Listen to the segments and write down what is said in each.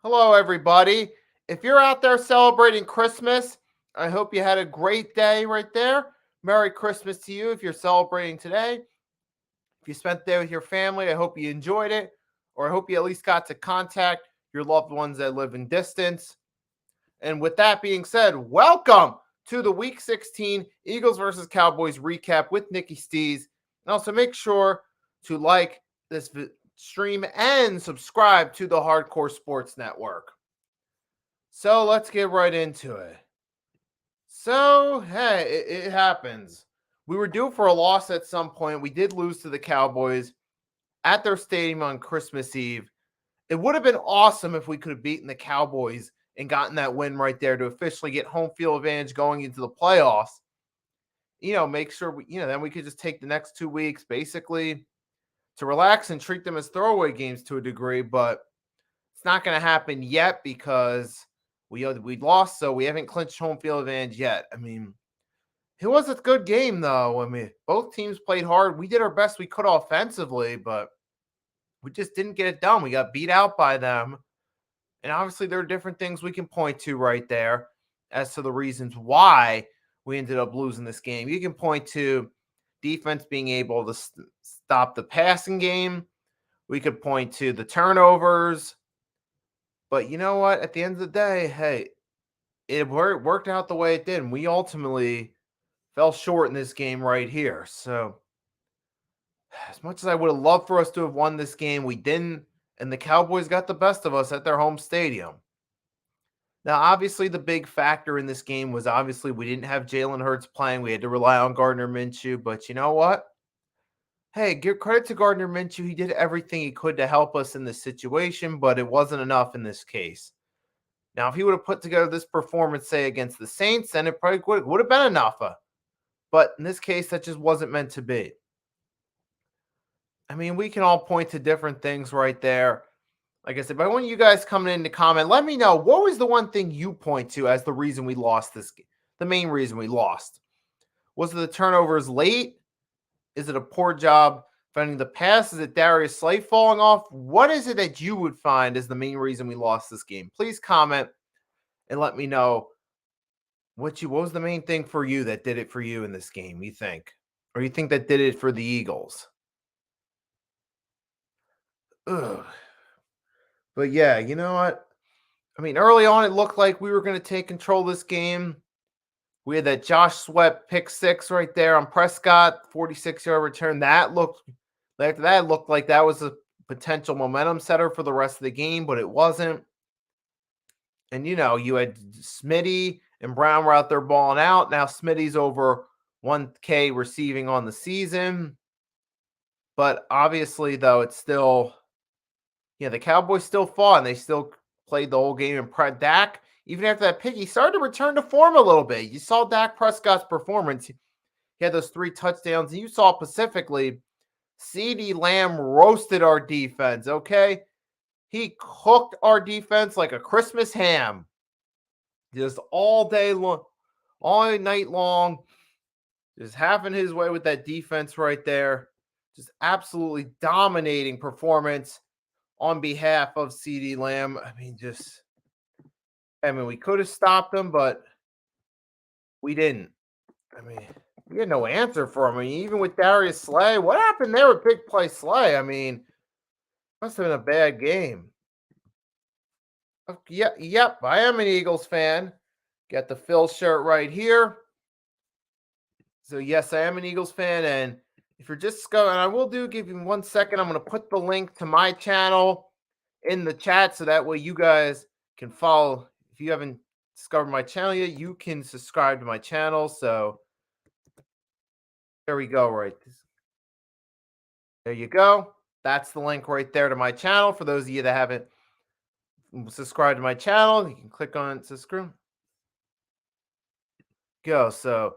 Hello, everybody. If you're out there celebrating Christmas, I hope you had a great day right there. Merry Christmas to you if you're celebrating today. If you spent the day with your family, I hope you enjoyed it, or I hope you at least got to contact your loved ones that live in distance. And with that being said, welcome to the Week 16 Eagles versus Cowboys recap with Nikki Stees. And also make sure to like this stream and subscribe to the Hardcore Sports Network. So let's get right into it. So, hey, it happens. We were due for a loss at some point. We did lose to the Cowboys at their stadium on Christmas Eve. It would have been awesome if we could have beaten the Cowboys and gotten that win right there to officially get home field advantage going into the playoffs. Make sure then we could just take the next 2 weeks basically to relax and treat them as throwaway games to a degree, but it's not going to happen yet because we lost, so we haven't clinched home field advantage yet. I mean, it was a good game, though. I mean, both teams played hard. We did our best we could offensively, but we just didn't get it done. We got beat out by them. And obviously, there are different things we can point to right there as to the reasons why we ended up losing this game. You can point to defense being able to stop the passing game. We could point to the turnovers. But you know what? At the end of the day, hey, it worked out the way it did. And we ultimately fell short in this game right here. So as much as I would have loved for us to have won this game, we didn't. And the Cowboys got the best of us at their home stadium. Now, obviously, the big factor in this game was obviously we didn't have Jalen Hurts playing. We had to rely on Gardner Minshew. But you know what? Hey, give credit to Gardner Minshew. He did everything he could to help us in this situation, but it wasn't enough in this case. Now, if he would have put together this performance, say, against the Saints, then it probably would have been enough. But in this case, that just wasn't meant to be. I mean, we can all point to different things right there. Like I said, but I want you guys coming in to comment, let me know, what was the one thing you point to as the reason we lost this game? The main reason we lost? Was it the turnovers late? Is it a poor job defending the pass? Is it Darius Slay falling off? What is it that you would find as the main reason we lost this game? Please comment and let me know what was the main thing for you that did it for you in this game, you think? Or you think that did it for the Eagles? Ugh. But yeah, you know what? I mean, early on, it looked like we were going to take control of this game. We had that Josh Sweat pick six right there on Prescott, 46-yard return. After that, it looked like that was a potential momentum setter for the rest of the game, but it wasn't. And, you had Smitty and Brown were out there balling out. Now Smitty's over 1K receiving on the season. But obviously, though, it's still, the Cowboys still fought, and they still played the whole game. And Dak, even after that pick, he started to return to form a little bit. You saw Dak Prescott's performance. He had those 3 touchdowns, and you saw specifically CeeDee Lamb roasted our defense, okay? He cooked our defense like a Christmas ham. Just all day long, all night long, just having his way with that defense right there. Just absolutely dominating performance on behalf of CeeDee Lamb. We could have stopped him, but we didn't. We had no answer for him. Even with Darius Slay, what happened there with big play Slay? Must have been a bad game. Yep, I am an Eagles fan. Got the Phil shirt right here. So yes, I am an Eagles fan, and if you're just going, I will give you 1 second. I'm going to put the link to my channel in the chat so that way you guys can follow. If you haven't discovered my channel yet, you can subscribe to my channel. So there we go, right? There you go. That's the link right there to my channel. For those of you that haven't subscribed to my channel, you can click on subscribe. Go. So,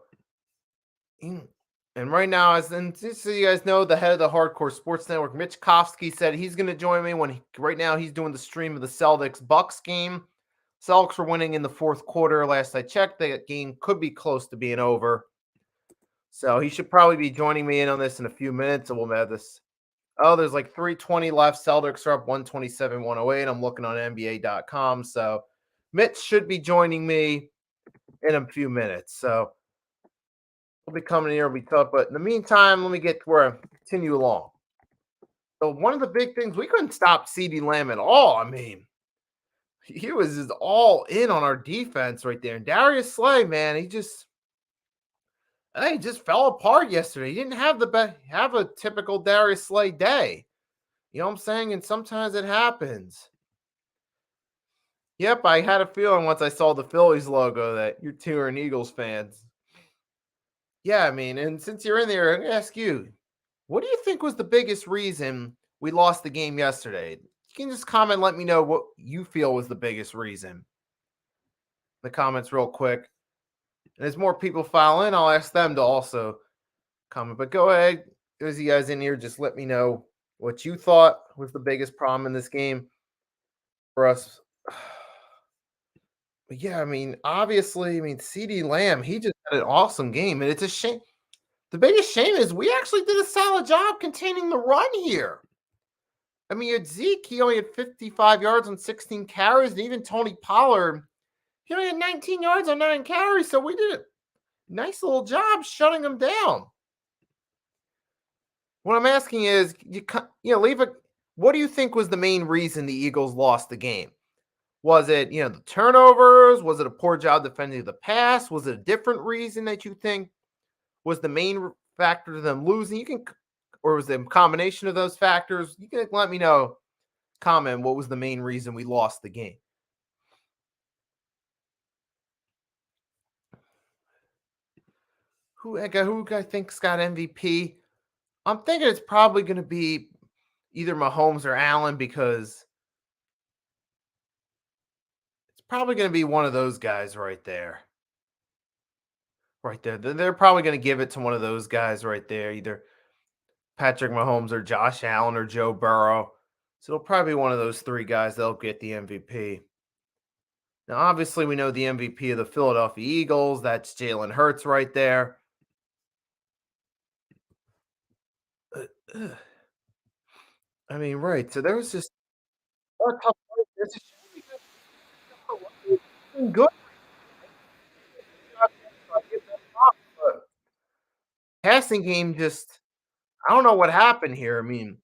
and right now, just so you guys know, the head of the Hardcore Sports Network, Mitch Kofsky, said he's going to join me right now he's doing the stream of the Celtics-Bucks game. Celtics were winning in the fourth quarter. Last I checked, that game could be close to being over. So he should probably be joining me in on this in a few minutes, and we'll have this Oh, there's like 3:20 left. Celtics are up 127-108. I'm looking on NBA.com. So Mitch should be joining me in a few minutes. So we'll be coming here. We talk, but in the meantime, let me get to where I continue along. So one of the big things we couldn't stop CD Lamb at all. I mean, he was just all in on our defense right there. And Darius Slay, man, he just fell apart yesterday. He didn't have the have a typical Darius Slay day. You know what I'm saying? And sometimes it happens. Yep, I had a feeling once I saw the Phillies logo that you're two are Eagles fans. Yeah, I mean, and since you're in there, I'm gonna ask you, what do you think was the biggest reason we lost the game yesterday? You can just comment, let me know what you feel was the biggest reason. In the comments, real quick. And as more people file in, I'll ask them to also comment. But go ahead, those you guys in here, just let me know what you thought was the biggest problem in this game for us. But yeah, I mean, obviously, I mean, CD Lamb, he just had an awesome game. And it's a shame. The biggest shame is we actually did a solid job containing the run here. I mean, at Zeke, he only had 55 yards on 16 carries, and even Tony Pollard, he only had 19 yards on 9 carries. So we did a nice little job shutting him down. What I'm asking is, leave a. What do you think was the main reason the Eagles lost the game? Was it, the turnovers? Was it a poor job defending the pass? Was it a different reason that you think was the main factor to them losing? Or was it a combination of those factors? You can let me know. Comment what was the main reason we lost the game. Who I think's got MVP? I'm thinking it's probably going to be either Mahomes or Allen because it's probably going to be one of those guys right there. Right there. They're probably going to give it to one of those guys right there, either Patrick Mahomes or Josh Allen or Joe Burrow. So it'll probably be one of those three guys that'll get the MVP. Now, obviously, we know the MVP of the Philadelphia Eagles. That's Jalen Hurts right there. I mean, right. So there was just a tough fight. It's a shame because he's been good. But passing game just, I don't know what happened here. I mean,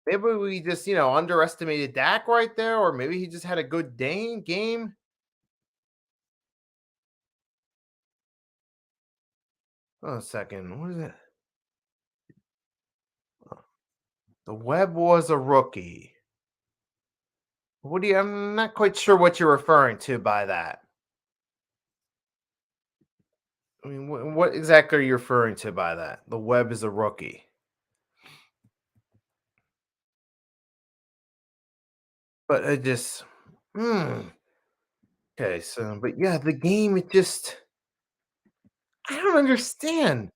maybe we just, underestimated Dak right there, or maybe he just had a good game. Oh, a second. What is it? The Webb was a rookie. I'm not quite sure what you're referring to by that. I mean, what exactly are you referring to by that? The Webb is a rookie. But I just, okay. So, but yeah, the game, I don't understand.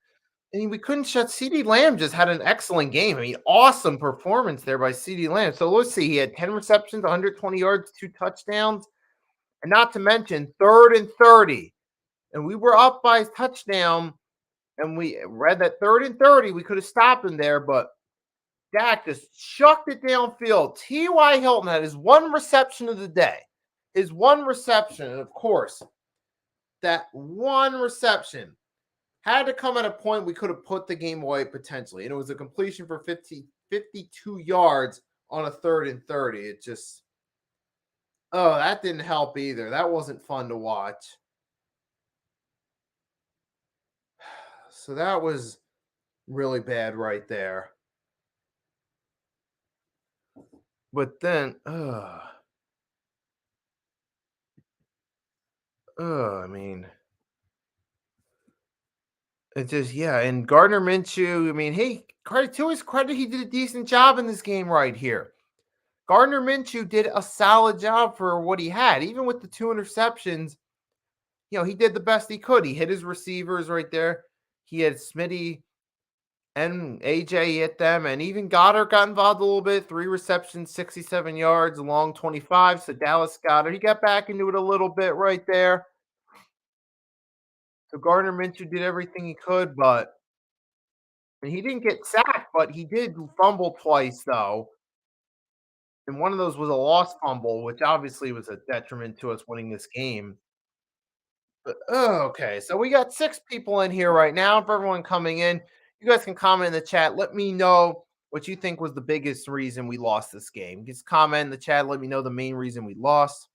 I mean, we couldn't shut CD Lamb just had an excellent game. I mean, awesome performance there by CD Lamb. So let's see. He had 10 receptions, 120 yards, 2 touchdowns, and not to mention 3rd and 30. And we were up by a touchdown, and we read that 3rd and 30. We could have stopped him there, but Dak just chucked it downfield. T.Y. Hilton had his one reception of the day. His one reception, and of course, that one reception had to come at a point we could have put the game away potentially. And it was a completion for 52 yards on a 3rd and 30. It just, that didn't help either. That wasn't fun to watch. So that was really bad right there. But then, I mean, it just, yeah. And Gardner Minshew, I mean, hey, credit to his credit, he did a decent job in this game right here. Gardner Minshew did a solid job for what he had, even with the 2 interceptions. He did the best he could. He hit his receivers right there. He had Smitty and AJ hit them, and even Goddard got involved a little bit. 3 receptions, 67 yards, a long 25. So Dallas Goddard, he got back into it a little bit right there. So Gardner Minshew did everything he could, but he didn't get sacked. but he did fumble twice though, and one of those was a lost fumble, which obviously was a detriment to us winning this game. But okay, so we got 6 people in here right now. For everyone coming in, you guys can comment in the chat. Let me know what you think was the biggest reason we lost this game. Just comment in the chat. Let me know the main reason we lost.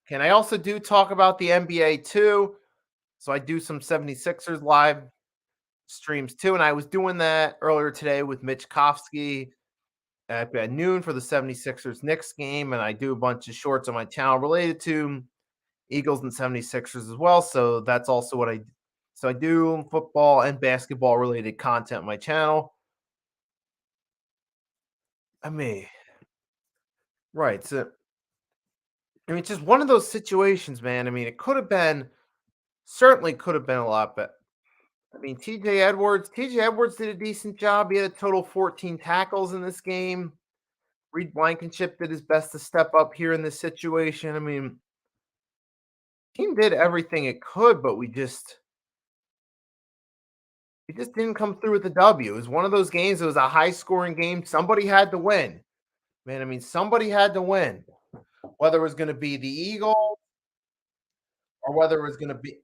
Can I also do talk about the NBA too? So I do some 76ers live streams too, and I was doing that earlier today with Mitch Kofsky at noon for the 76ers Knicks game, and I do a bunch of shorts on my channel related to Eagles and 76ers as well. So that's also what I so I do football and basketball related content on my channel. I mean, right. So I mean, it's just one of those situations, man. I mean, it could have been certainly could have been a lot better. I mean, TJ Edwards did a decent job. He had a total 14 tackles in this game. Reed Blankenship did his best to step up here in this situation. I mean, team did everything it could, but we just didn't come through with the W. It was one of those games. It was a high scoring game. Somebody had to win, man. I mean, somebody had to win, whether it was going to be the Eagles or whether it was going to be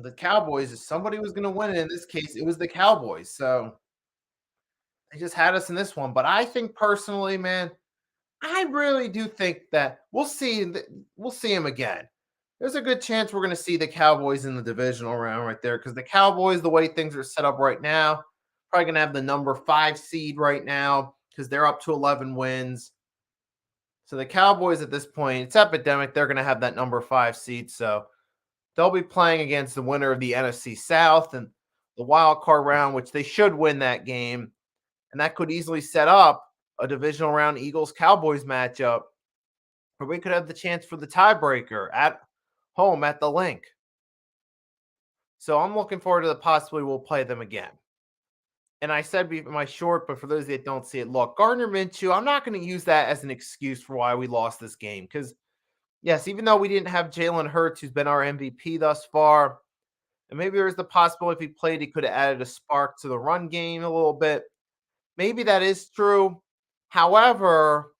the Cowboys. If somebody was going to win it, in this case, it was the Cowboys. So they just had us in this one. But I think personally, man, I really do think that we'll see him again. There's a good chance we're going to see the Cowboys in the divisional round right there because the Cowboys, the way things are set up right now, probably going to have the number 5 seed right now because they're up to 11 wins. So the Cowboys at this point, it's epidemic. They're going to have that number 5 seed. So they'll be playing against the winner of the NFC South and the wild card round, which they should win that game. And that could easily set up a divisional round Eagles Cowboys matchup where we could have the chance for the tiebreaker at home at the Link. So I'm looking forward to the possibility we'll play them again. And I said in my short, but for those that don't see it, look, Gardner Minshew, I'm not going to use that as an excuse for why we lost this game. Because, yes, even though we didn't have Jalen Hurts, who's been our MVP thus far, and maybe there's the possibility if he played, he could have added a spark to the run game a little bit. Maybe that is true. However,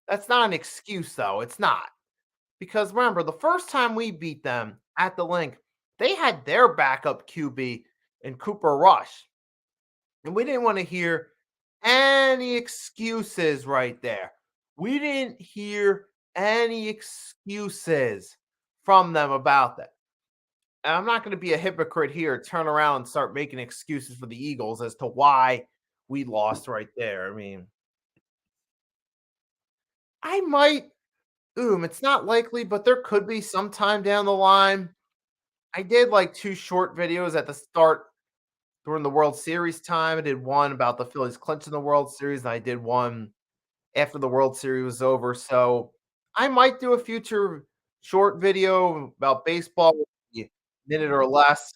that's not an excuse, though. It's not. Because remember, the first time we beat them at the Link, they had their backup QB in Cooper Rush. And we didn't want to hear any excuses right there. We didn't hear any excuses from them about that. And I'm not going to be a hypocrite here, turn around and start making excuses for the Eagles as to why we lost right there. I mean, I might, it's not likely, but there could be sometime down the line. I did like 2 short videos at the start during the World Series time. I did one about the Phillies clinching the World Series, and I did one after the World Series was over. So I might do a future short video about baseball, a minute or less.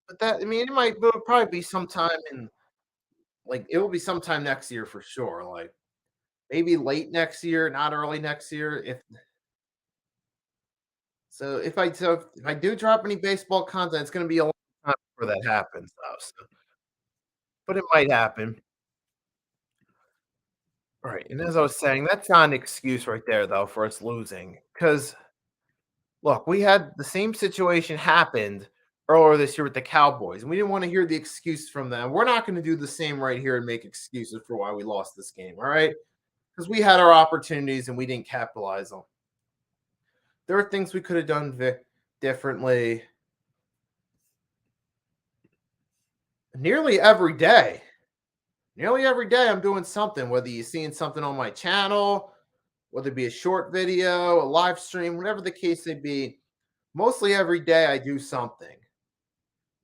But that, I mean, it'll probably be sometime in like it will be sometime next year for sure. Like maybe late next year, not early next year. If I do drop any baseball content, it's going to be a long time before that happens, though. So, but it might happen. Right, and as I was saying, that's not an excuse right there, though, for us losing. Because look, we had the same situation happened earlier this year with the Cowboys, and we didn't want to hear the excuse from them. We're not going to do the same right here and make excuses for why we lost this game, all right? Because we had our opportunities and we didn't capitalize on. There are things we could have done differently. Nearly every day, I'm doing something. Whether you're seeing something on my channel, whether it be a short video, a live stream, whatever the case may be, mostly every day I do something.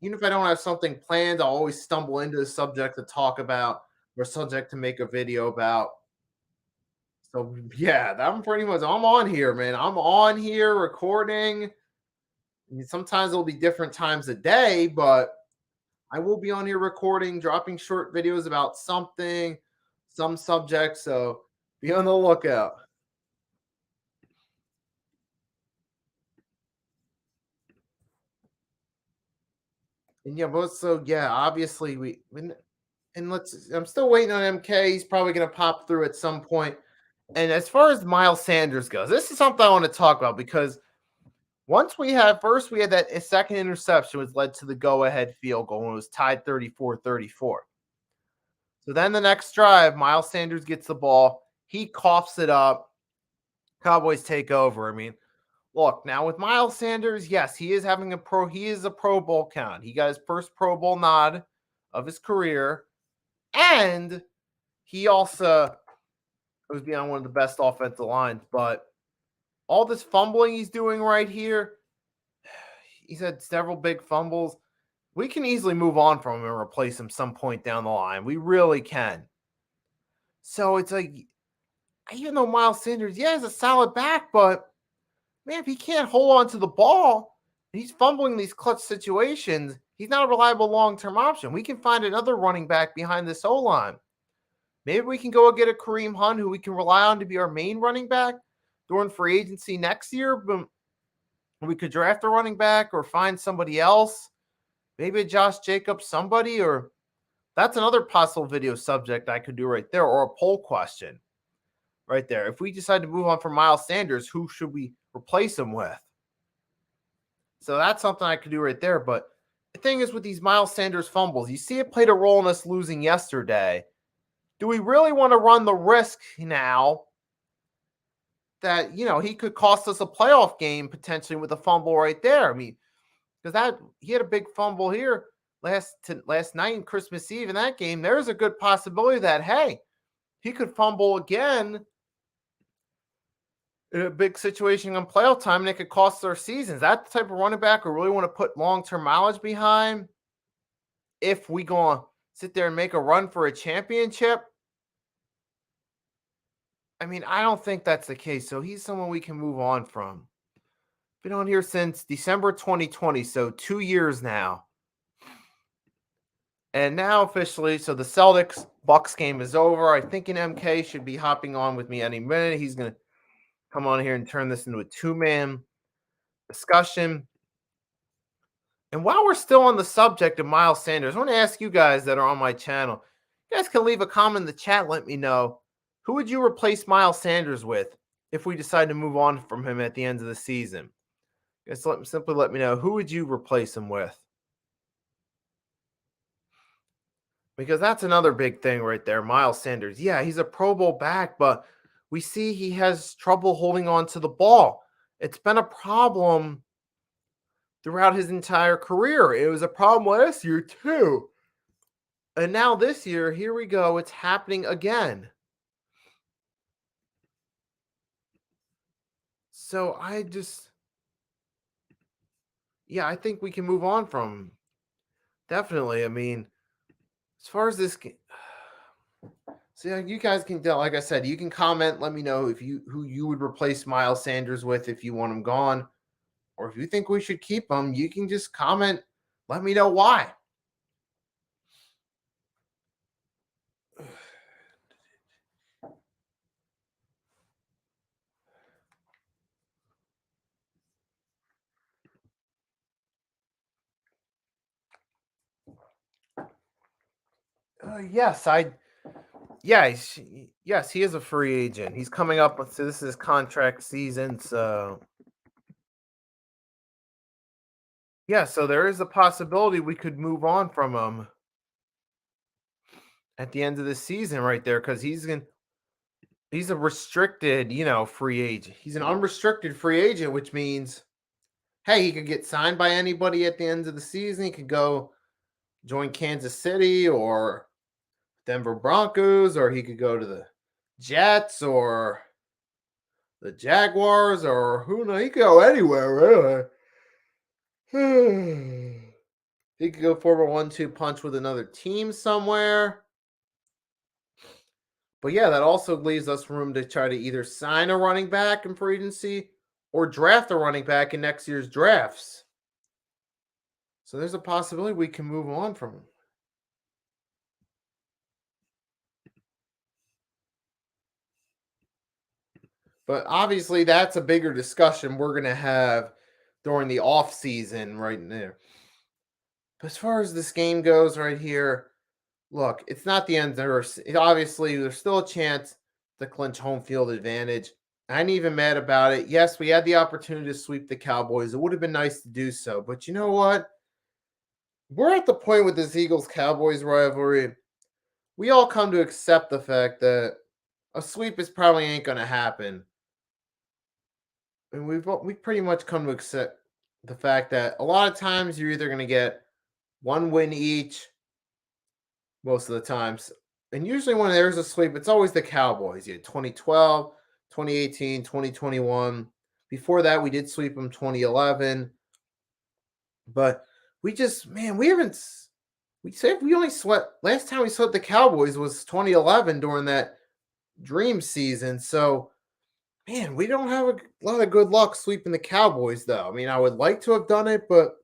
Even if I don't have something planned, I'll always stumble into a subject to talk about or subject to make a video about. So yeah, I'm on here, man. I'm on here recording. I mean, sometimes it'll be different times a day, but I will be on here recording, dropping short videos about something, some subject. So be on the lookout. And yeah, but so yeah, obviously and let's I'm still waiting on MK. He's probably gonna pop through at some point. And as far as Miles Sanders goes, this is something I want to talk about because once we had that second interception, which led to the go-ahead field goal when it was tied 34-34. So then the next drive, Miles Sanders gets the ball, he coughs it up, Cowboys take over. I mean, look, now with Miles Sanders, yes, he is a Pro Bowl count. He got his first Pro Bowl nod of his career, and he also was beyond one of the best offensive lines. But all this fumbling he's doing right here, he's had several big fumbles. We can easily move on from him and replace him some point down the line. We really can. So it's like, even though Miles Sanders, yeah, is a solid back, but man, if he can't hold on to the ball, and he's fumbling these clutch situations, he's not a reliable long-term option. We can find another running back behind this O-line. Maybe we can go get a Kareem Hunt who we can rely on to be our main running back during free agency next year. But we could draft a running back or find somebody else. Maybe a Josh Jacobs, somebody, or that's another possible video subject I could do right there, or a poll question right there. If we decide to move on from Miles Sanders, who should we replace him with? So that's something I could do right there. But the thing is with these Miles Sanders fumbles, you see it played a role in us losing yesterday. Do we really want to run the risk now that, he could cost us a playoff game potentially with a fumble right there? I mean, because that he had a big fumble here last night in Christmas Eve in that game. There's a good possibility that, hey, he could fumble again in a big situation on playoff time and it could cost our seasons. That's the type of running back we really want to put long-term mileage behind if we go on sit there and make a run for a championship. I mean, I don't think that's the case. So he's someone we can move on from. Been on here since December 2020, so 2 years now. And now officially, so the Celtics Bucks game is over. I think an MK should be hopping on with me any minute. He's gonna come on here and turn this into a two-man discussion. And while we're still on the subject of Miles Sanders, I want to ask you guys that are on my channel. You guys can leave a comment in the chat. Let me know, who would you replace Miles Sanders with if we decide to move on from him at the end of the season? Just simply let me know, who would you replace him with? Because that's another big thing right there. Miles Sanders. Yeah, he's a Pro Bowl back, but we see he has trouble holding on to the ball. It's been a problem throughout his entire career. It was a problem last year, too. And now this year, here we go. It's happening again. So I think we can move on from definitely. I mean, as far as this game, so yeah, you guys can tell, like I said, you can comment. Let me know who you would replace Miles Sanders with if you want him gone, or if you think we should keep him. You can just comment. Let me know why. Yes, yeah, yes, he is a free agent. He's coming up. So this is contract season. So yeah, so there is a possibility we could move on from him at the end of the season, right there, because he's a restricted, free agent. He's an unrestricted free agent, which means, hey, he could get signed by anybody at the end of the season. He could go join Kansas City or Denver Broncos, or he could go to the Jets or the Jaguars, or who knows? He could go anywhere, really. He could go for a 1-2 punch with another team somewhere. But yeah, that also leaves us room to try to either sign a running back in free agency or draft a running back in next year's drafts. So there's a possibility we can move on from him. But obviously, that's a bigger discussion we're going to have during the off season right there. As far as this game goes right here, look, it's not the end of obviously there's still a chance to clinch home field advantage. I ain't even mad about it. Yes, we had the opportunity to sweep the Cowboys. It would have been nice to do so. But you know what? We're at the point with this Eagles Cowboys rivalry. We all come to accept the fact that a sweep is probably ain't going to happen. And we pretty much come to accept the fact that a lot of times you're either going to get one win each most of the times. And usually when there's a sweep, it's always the Cowboys. You had 2012, 2018, 2021. Before that, we did sweep them 2011. But we just, man, we haven't. We said we only swept. Last time we swept the Cowboys was 2011 during that dream season. So, man, we don't have a lot of good luck sweeping the Cowboys, though. I mean, I would like to have done it, but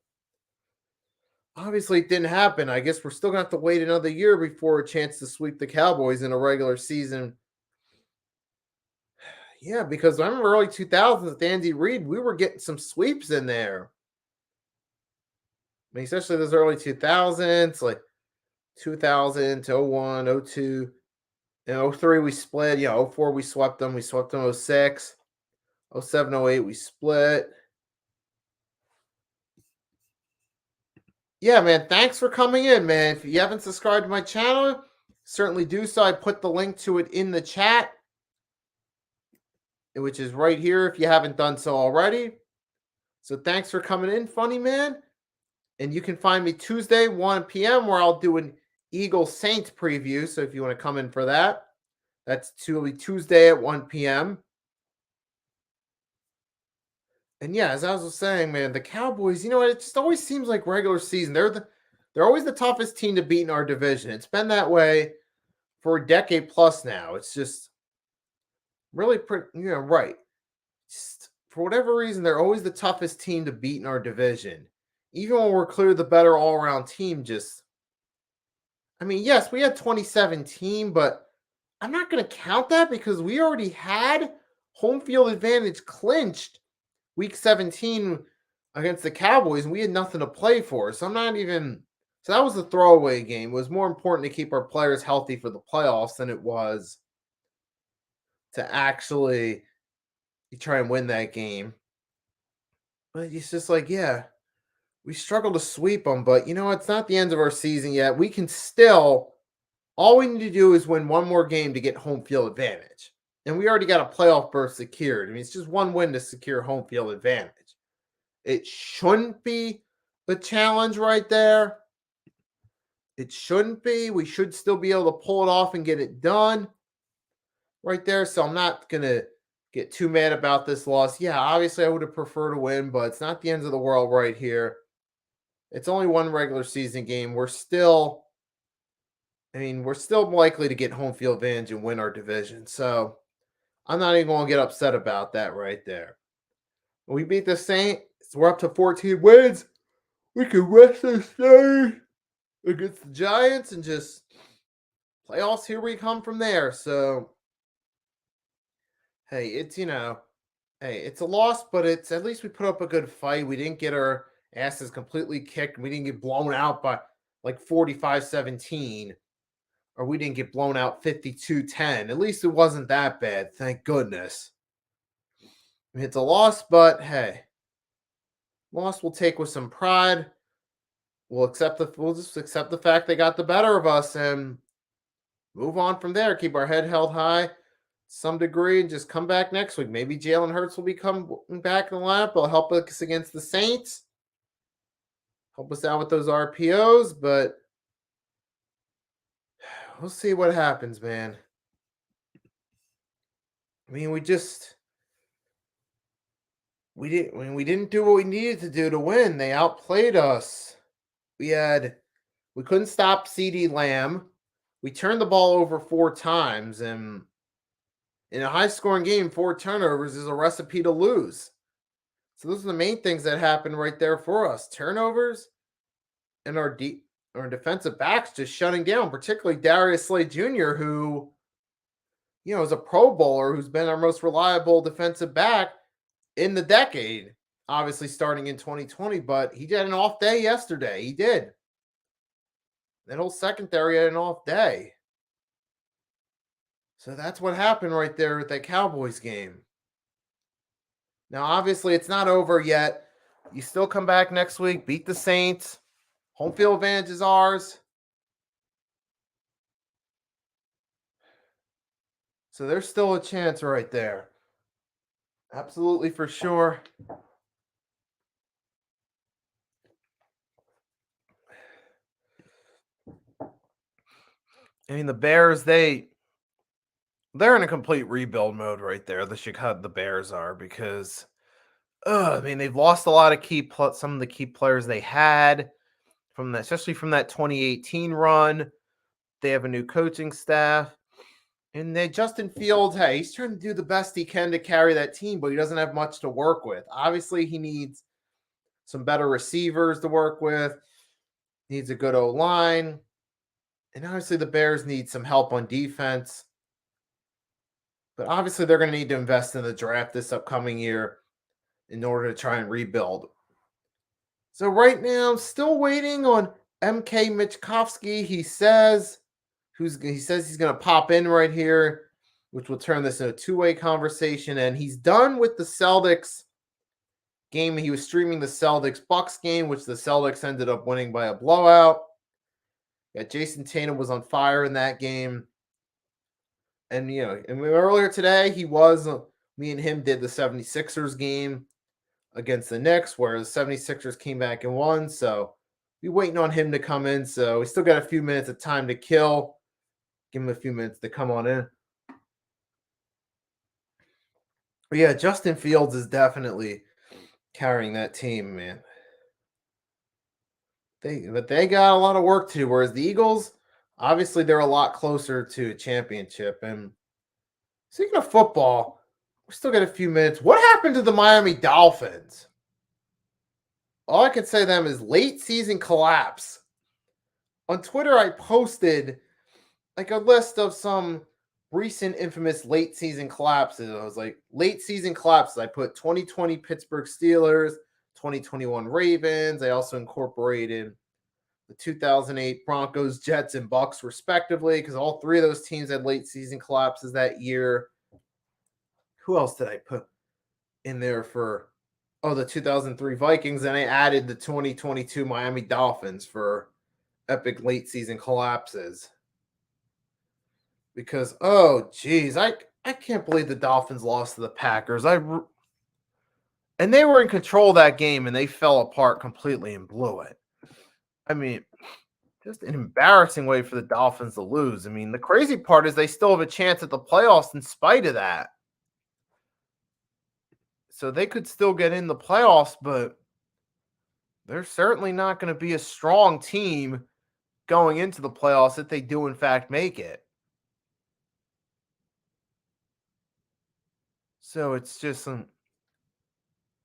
obviously it didn't happen. I guess we're still going to have to wait another year before a chance to sweep the Cowboys in a regular season. Yeah, because I remember early 2000s with Andy Reid, we were getting some sweeps in there. I mean, especially those early 2000s, like 2000 to 01, 02. In 03, we split. Yeah, 04, we swept them. We swept them 06. 07, 08, we split. Yeah, man, thanks for coming in, man. If you haven't subscribed to my channel, certainly do so. I put the link to it in the chat, which is right here if you haven't done so already. So thanks for coming in, funny man. And you can find me Tuesday, 1 p.m., where I'll do an Eagles Saints preview. So if you want to come in for that, that's Tuesday at 1 p.m. And yeah, as I was saying, man, the Cowboys, you know what? It just always seems like regular season. They're always the toughest team to beat in our division. It's been that way for a decade plus now. It's just really pretty, right. Just, for whatever reason, they're always the toughest team to beat in our division. Even when we're clearly the better all-around team, I mean, yes, we had 2017, but I'm not going to count that because we already had home field advantage clinched week 17 against the Cowboys, and we had nothing to play for. So I'm not even. So that was a throwaway game. It was more important to keep our players healthy for the playoffs than it was to actually try and win that game. But it's just like, yeah, we struggle to sweep them. But you know, it's not the end of our season yet. We can still. All we need to do is win one more game to get home field advantage. And we already got a playoff berth secured. I mean, it's just one win to secure home field advantage. It shouldn't be a challenge right there. It shouldn't be. We should still be able to pull it off and get it done right there. So I'm not going to get too mad about this loss. Yeah, obviously I would have preferred to win, but it's not the end of the world right here. It's only one regular season game. We're still likely to get home field advantage and win our division. So I'm not even going to get upset about that right there. We beat the Saints. We're up to 14 wins. We can rest this day against the Giants and just playoffs. Here we come from there. So, hey, it's it's a loss, but it's at least we put up a good fight. We didn't get our asses completely kicked. We didn't get blown out by like 45-17. Or we didn't get blown out 52-10. At least it wasn't that bad. Thank goodness. I mean, it's a loss, but hey, loss we'll take with some pride. We'll just accept the fact they got the better of us and move on from there. Keep our head held high to some degree and just come back next week. Maybe Jalen Hurts will be coming back in the lineup. It'll help us against the Saints. Help us out with those RPOs, but we'll see what happens, man. I mean, we didn't do what we needed to do to win. They outplayed us. We couldn't stop CeeDee Lamb. We turned the ball over 4 times, and in a high-scoring game, 4 turnovers is a recipe to lose. So those are the main things that happened right there for us: turnovers, and our defensive backs just shutting down, particularly Darius Slay Jr., who is a Pro Bowler who's been our most reliable defensive back in the decade, obviously starting in 2020, but he had an off day yesterday. He did. That whole secondary had an off day. So that's what happened right there with that Cowboys game. Now, obviously, it's not over yet. You still come back next week, beat the Saints. Home field advantage is ours. So there's still a chance right there. Absolutely for sure. I mean, the Bears, they're in a complete rebuild mode right there. The Bears are, because I mean, they've lost a lot of some of the key players they had from that, especially from that 2018 run. They have a new coaching staff. And then Justin Fields, hey, he's trying to do the best he can to carry that team, but he doesn't have much to work with. Obviously, he needs some better receivers to work with, needs a good O-line. And obviously, the Bears need some help on defense. But obviously, they're going to need to invest in the draft this upcoming year in order to try and rebuild. So right now, I'm still waiting on MK Michkowski. He says he's going to pop in right here, which will turn this into a two-way conversation. And he's done with the Celtics game. He was streaming the Celtics Bucks game, which the Celtics ended up winning by a blowout. Yeah, Jason Tatum was on fire in that game. And, earlier today, me and him did the 76ers game against the Knicks, where the 76ers came back and won. So we're waiting on him to come in. So we still got a few minutes of time to kill. Give him a few minutes to come on in. But yeah, Justin Fields is definitely carrying that team, man. But they got a lot of work to do. Whereas the Eagles, obviously, they're a lot closer to a championship. And speaking of football, we still got a few minutes. What happened to the Miami Dolphins? All I can say to them is late season collapse. On Twitter, I posted like a list of some recent infamous late season collapses. I was like, late season collapses. I put 2020 Pittsburgh Steelers, 2021 Ravens. I also incorporated the 2008 Broncos, Jets, and Bucks, respectively, because all three of those teams had late season collapses that year. Who else did I put in there for? Oh, the 2003 Vikings, and I added the 2022 Miami Dolphins for epic late season collapses. Because, oh, geez, I can't believe the Dolphins lost to the Packers. And they were in control of that game, and they fell apart completely and blew it. I mean, just an embarrassing way for the Dolphins to lose. I mean, the crazy part is they still have a chance at the playoffs in spite of that. So they could still get in the playoffs, but they're certainly not going to be a strong team going into the playoffs if they do, in fact, make it. So it's just I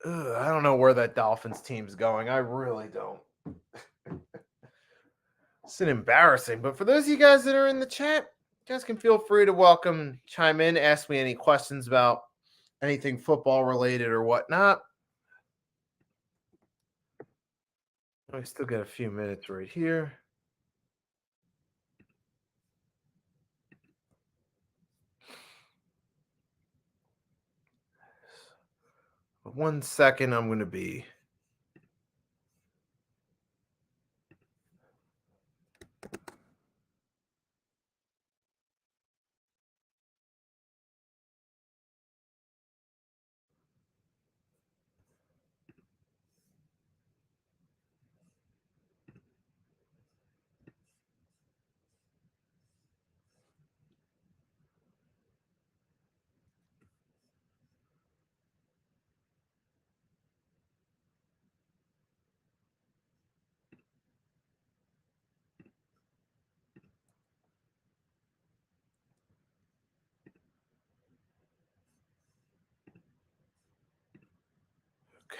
don't know where that Dolphins team's going. I really don't. It's an embarrassing. But for those of you guys that are in the chat, you guys can feel free to chime in, ask me any questions about anything football related or whatnot. I still got a few minutes right here. But 1 second, I'm going to be.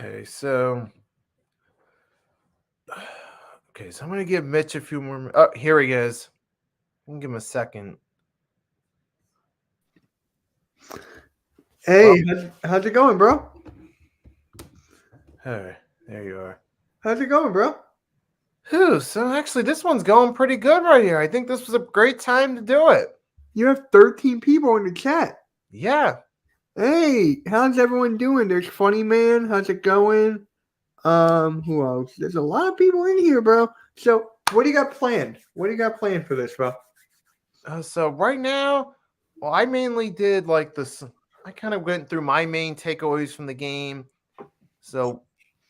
Okay, so I'm going to give Mitch a few more. Oh, here he is. I can give him a second. Hey, how's it going, bro? All right, there you are. How's it going, bro? Whew, so actually, this one's going pretty good right here. I think this was a great time to do it. You have 13 people in the chat. Yeah. Hey, how's everyone doing? There's Funny Man. How's it going? Who else? There's a lot of people in here, bro. So, what do you got planned? What do you got planned for this, bro? So right now, well, I mainly did like this. I kind of went through my main takeaways from the game. So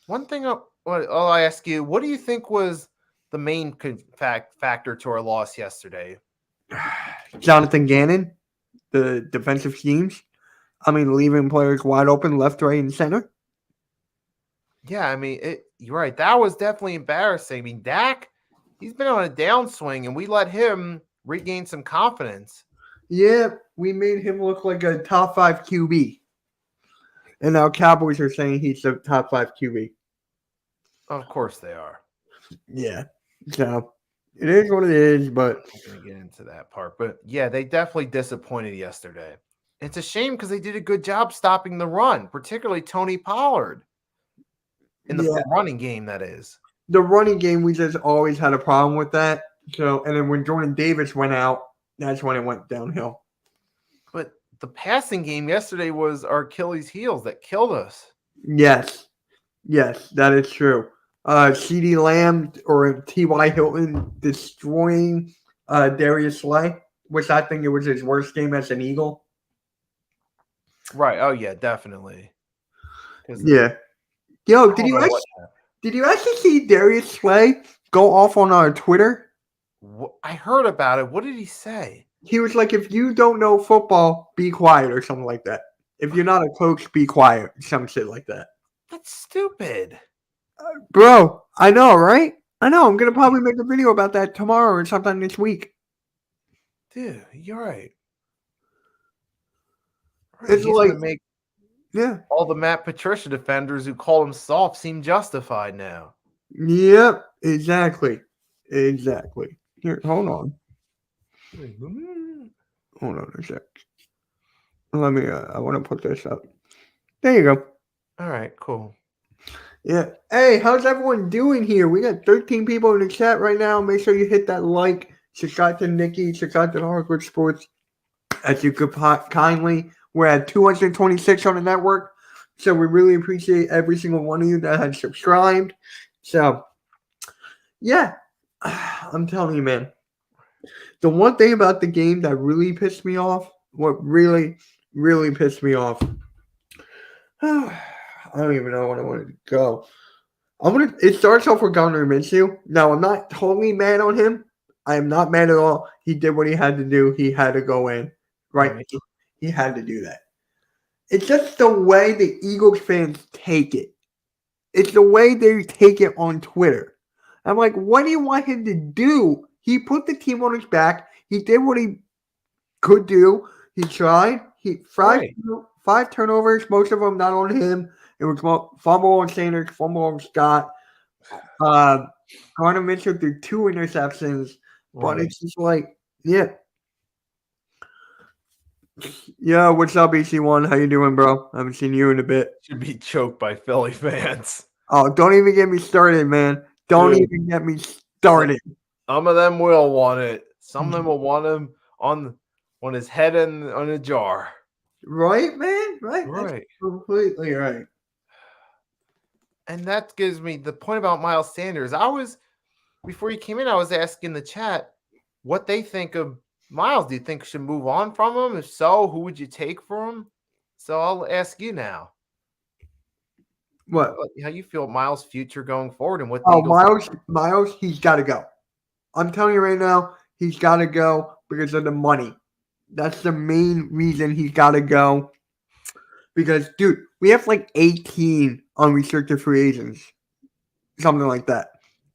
one thing I'll ask you, what do you think was the main factor to our loss yesterday? Jonathan Gannon, the defensive schemes. I mean, leaving players wide open left, right, and center. Yeah, I mean, you're right. That was definitely embarrassing. I mean, Dak, he's been on a downswing, and we let him regain some confidence. Yeah, we made him look like a top 5 QB. And now Cowboys are saying he's the top 5 QB. Of course they are. Yeah. So it is what it is, but I'm going to get into that part. But yeah, they definitely disappointed yesterday. It's a shame because they did a good job stopping the run, particularly Tony Pollard in the running game, that is. The running game, we just always had a problem with that. So, and then when Jordan Davis went out, that's when it went downhill. But the passing game yesterday was our Achilles heels that killed us. Yes, that is true. CD Lamb or T.Y. Hilton destroying Darius Slay, which I think it was his worst game as an Eagle. Right. Oh, yeah, definitely. Yeah. Yo, did you actually see Darius Slay go off on our Twitter? I heard about it. What did he say? He was like, if you don't know football, be quiet or something like that. If you're not a coach, be quiet. Some shit like that. That's stupid. Bro, I know, right? I know. I'm going to probably make a video about that tomorrow or sometime this week. Dude, you're right. It's He's like, gonna make all the Matt Patricia defenders who call him soft seem justified now. Yep, exactly. Here, hold on. Hold on a sec. Let me, I want to put this up. There you go. All right, cool. Yeah. Hey, how's everyone doing here? We got 13 people in the chat right now. Make sure you hit that like. Subscribe to Nikki. Subscribe to Hardwood Sports. As you could kindly. We're at 226 on the network. So we really appreciate every single one of you that has subscribed. So, yeah. I'm telling you, man. The one thing about the game that really pissed me off, what really, really pissed me off, I don't even know when I wanted to go. It starts off with Gardner Minshew. Now, I'm not totally mad on him. I am not mad at all. He did what he had to do. He had to go in. Right? He had to do that. It's just the way the Eagles fans take it. It's the way they take it on Twitter. I'm like, what do you want him to do? He put the team on his back. He did what he could do. He tried. Five turnovers, most of them not on him. It was fumble on Sanders, fumble on Scott. Gardner Minshew threw 2 interceptions. But it's just like, yeah. Yo, what's up, EC1? How you doing, bro? I haven't seen you in a bit. Should be choked by Philly fans. Oh, don't even get me started, man. Don't even get me started. Some of them will want it. Some of them will want him on his head and on a jar. Right, man? Right. That's completely right. And that gives me the point about Miles Sanders. Before you came in, I was asking the chat what they think of Miles. Do you think should move on from him? If so, who would you take for him? So I'll ask you now. What? How you feel Miles' future going forward and what the Eagles Miles, he's got to go. I'm telling you right now, he's got to go because of the money. That's the main reason he's got to go. Because, dude, we have like 18 unrestricted free agents. Something like that.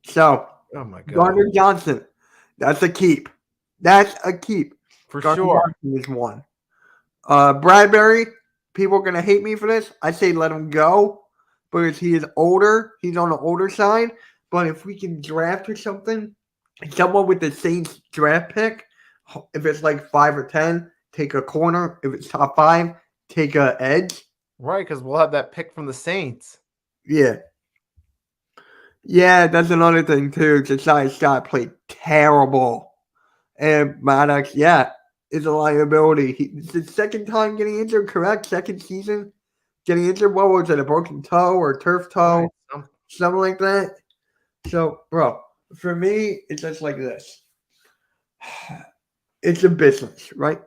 So, oh my God. Gardner Johnson, that's a keep. That's a keep. For sure. Johnson is one. Bradbury, people are going to hate me for this. I say let him go because he is older. He's on the older side. But if we can draft or something, someone with the Saints draft pick, if it's like 5 or 10, take a corner. If it's top 5, take a edge. Right, because we'll have that pick from the Saints. Yeah. Yeah, that's another thing too. Josiah Scott played terrible. And Maddox, yeah, is a liability. It's his second time getting injured, correct? Second season getting injured. What was it, a broken toe or turf Right. toe? Something like that. So, bro, for me, it's just like this. It's a business, right?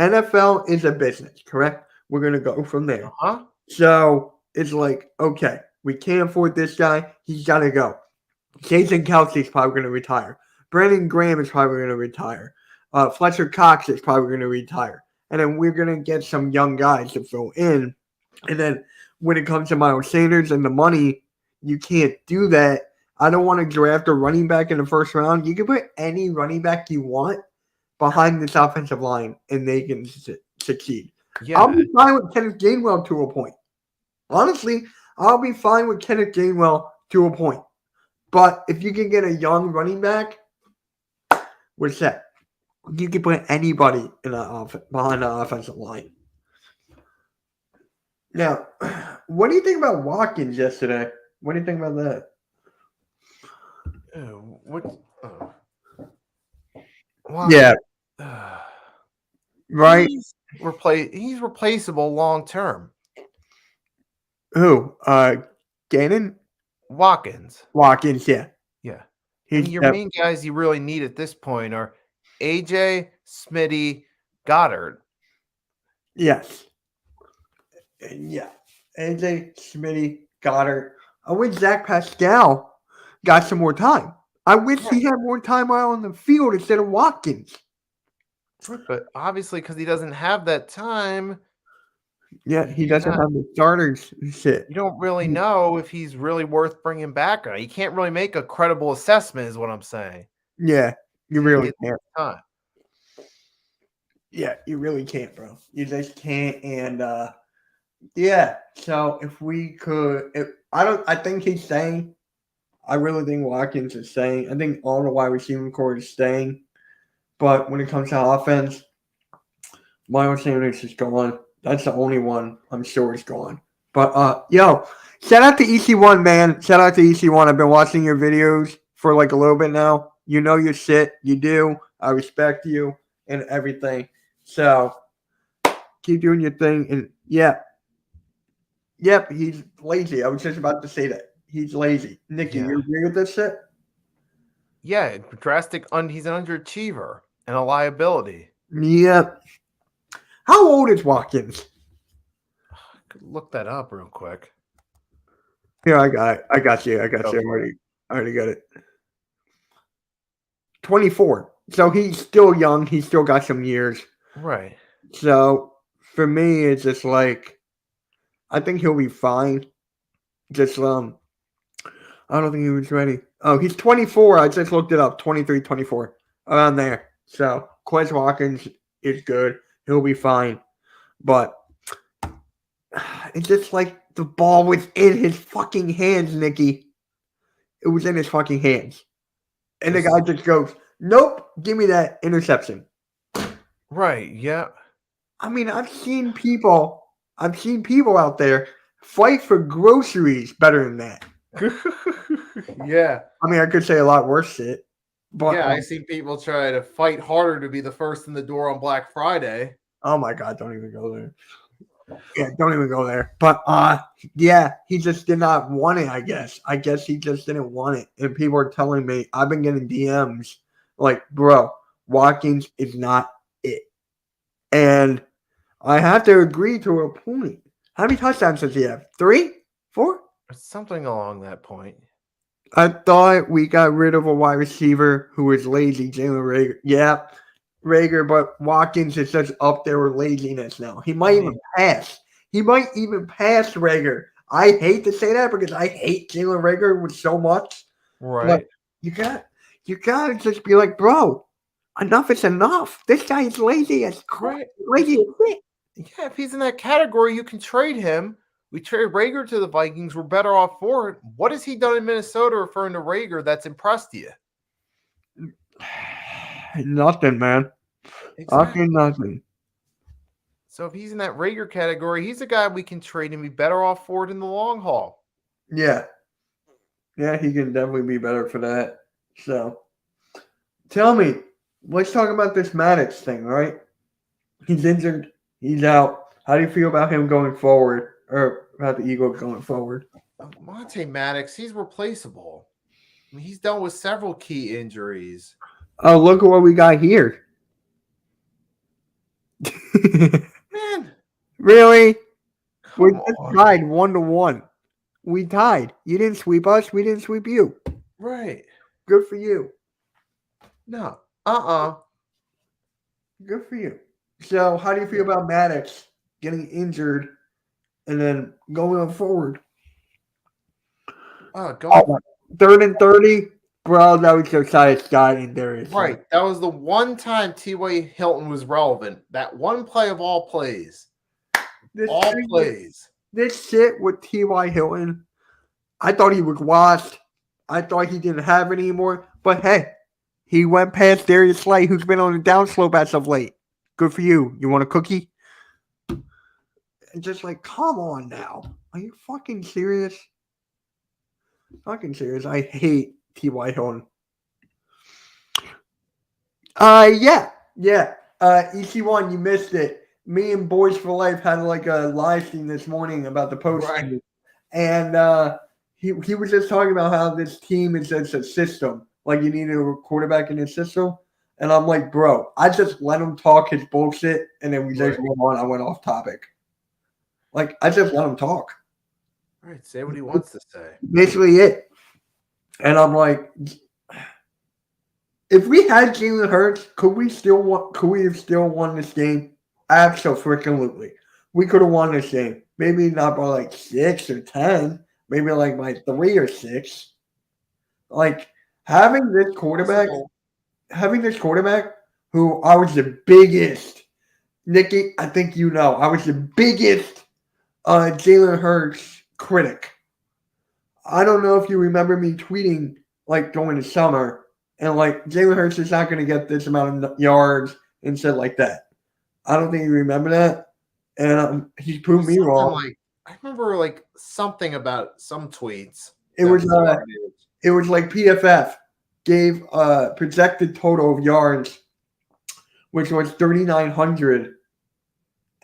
NFL is a business, correct? We're going to go from there. Uh-huh. So it's like, okay, we can't afford this guy. He's got to go. Jason Kelsey's probably going to retire. Brandon Graham is probably going to retire. Fletcher Cox is probably going to retire. And then we're going to get some young guys to fill in. And then when it comes to Miles Sanders and the money, you can't do that. I don't want to draft a running back in the first round. You can put any running back you want behind this offensive line, and they can succeed. Yeah. I'll be fine with Kenneth Gainwell to a point. Honestly, I'll be fine with Kenneth Gainwell to a point. But if you can get a young running back, what's that? You can put anybody in behind the offensive line. Now, what do you think about Watkins yesterday? What do you think about that? What? Yeah, right. He's replaceable long term. Who? Gannon? Watkins. Watkins, yeah. Yeah. He's Your main guys you really need at this point are AJ, Smitty, Goddard. Yes. Yeah. AJ, Smitty, Goddard. I wish Zach Pascal got some more time. I wish he had more time out on the field instead of Watkins. But obviously, because he doesn't have that time. Yeah, he doesn't have the starters shit. You don't really know if he's really worth bringing back. You can't really make a credible assessment, is what I'm saying. Yeah, you really can't. Time. Yeah, you really can't, bro. You just can't. And yeah, so if we could, I think he's staying. I really think Watkins is staying. I think all the wide receiving core is staying. But when it comes to offense, Miles Sanders is gone. That's the only one I'm sure is gone. But yo, shout out to EC1, man. Shout out to EC1. I've been watching your videos for like a little bit now. You know your shit. You do. I respect you and everything. So keep doing your thing. And yep, he's lazy. I was just about to say that. He's lazy. Nikki, you agree with this shit? Yeah, drastic. He's an underachiever and a liability. Yep. How old is Watkins? Look that up real quick. Here, I got it. I got you. I already got it. 24. So he's still young. He's still got some years. Right. So for me, it's just like, I think he'll be fine. Just, I don't think he was ready. Oh, he's 24. I just looked it up. 23, 24. Around there. So Quez Watkins is good. He'll be fine. But it's just like the ball was in his fucking hands, Nikki. It was in his fucking hands. And the guy just goes, nope, give me that interception. Right, yeah. I mean, I've seen people out there fight for groceries better than that. Yeah. I mean, I could say a lot worse shit. But yeah, I've seen people try to fight harder to be the first in the door on Black Friday. Oh my God, don't even go there. Yeah, don't even go there. But yeah, he just did not want it, I guess. I guess he just didn't want it. And people are telling me, I've been getting DMs like, bro, Watkins is not it. And I have to agree to a point. How many touchdowns does he have? 3? 4? Something along that point. I thought we got rid of a wide receiver who was lazy, Jalen Rager. Yeah, Rager, but Watkins is just up there with laziness now. He might even pass. He might even pass Rager. I hate to say that because I hate Jalen Rager with so much. Right. But you gotta just be like, bro, enough is enough. This guy is lazy as crap. Lazy as shit. Yeah, if he's in that category, you can trade him. We trade Rager to the Vikings. We're better off for it. What has he done in Minnesota referring to Rager that's impressed you? Nothing, man. Exactly. Nothing. So if he's in that Rager category, he's a guy we can trade and be better off for it in the long haul. Yeah. Yeah, he can definitely be better for that. So, tell me, let's talk about this Maddox thing, right? He's injured. He's out. How do you feel about him going forward, or about the Eagles going forward? Monte Maddox, he's replaceable. I mean, he's dealt with several key injuries. Oh, look at what we got here. Man, Really? We come just on. tied 1-1. We tied. You didn't sweep us. We didn't sweep you. Right. Good for you. No. Good for you. So, how do you feel about Maddox getting injured and then going forward? Going Oh, 3rd and 30, bro. That was Josiah Scott and Darius. right. That was the one time T.Y. Hilton was relevant. That one play of all plays. This shit with T.Y. Hilton, I thought he was washed. I thought he didn't have it anymore. But hey, he went past Darius Slay, who's been on the downslope as of late. Good for you. You want a cookie? And just like, come on now. Are you fucking serious? Fucking serious. I hate T.Y. Hilton. Yeah. EC1, you missed it. Me and Boys for Life had like a live stream this morning about the post. Right. And he was just talking about how this team is just a system. Like you need a quarterback in a system. And I'm like, bro, I just let him talk his bullshit and then we just went on. I went off topic. Like, I just let him talk. Right. Say what he wants to say. Basically it. And I'm like, if we had Jalen Hurts, could we have still won this game? Absolutely. We could have won this game. Maybe not by like 6 or 10, maybe like by 3 or 6. Like having this quarterback who I was the biggest, Nikki, I think you know, I was the biggest Jalen Hurts critic. I don't know if you remember me tweeting like during the summer and like Jalen Hurts is not going to get this amount of yards and shit like that. I don't think you remember that, and he proved me wrong. Like I remember like something about some tweets. It was like PFF gave a projected total of yards, which was 3,900,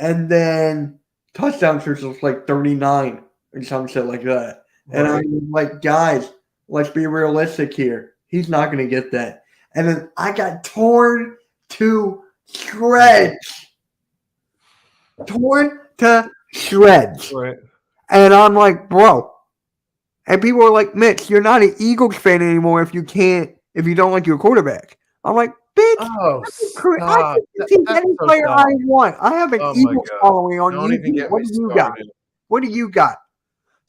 and then touchdowns which was like 39 or some shit like that. Right. And I was like, guys, let's be realistic here. He's not going to get that. And then I got torn to shreds. Right. And I'm like, bro. And people are like, Mitch, you're not an Eagles fan anymore if you don't like your quarterback. I'm like, bitch. Oh, I can any player I want. I have an Eagles following on YouTube. What do you got? What do you got?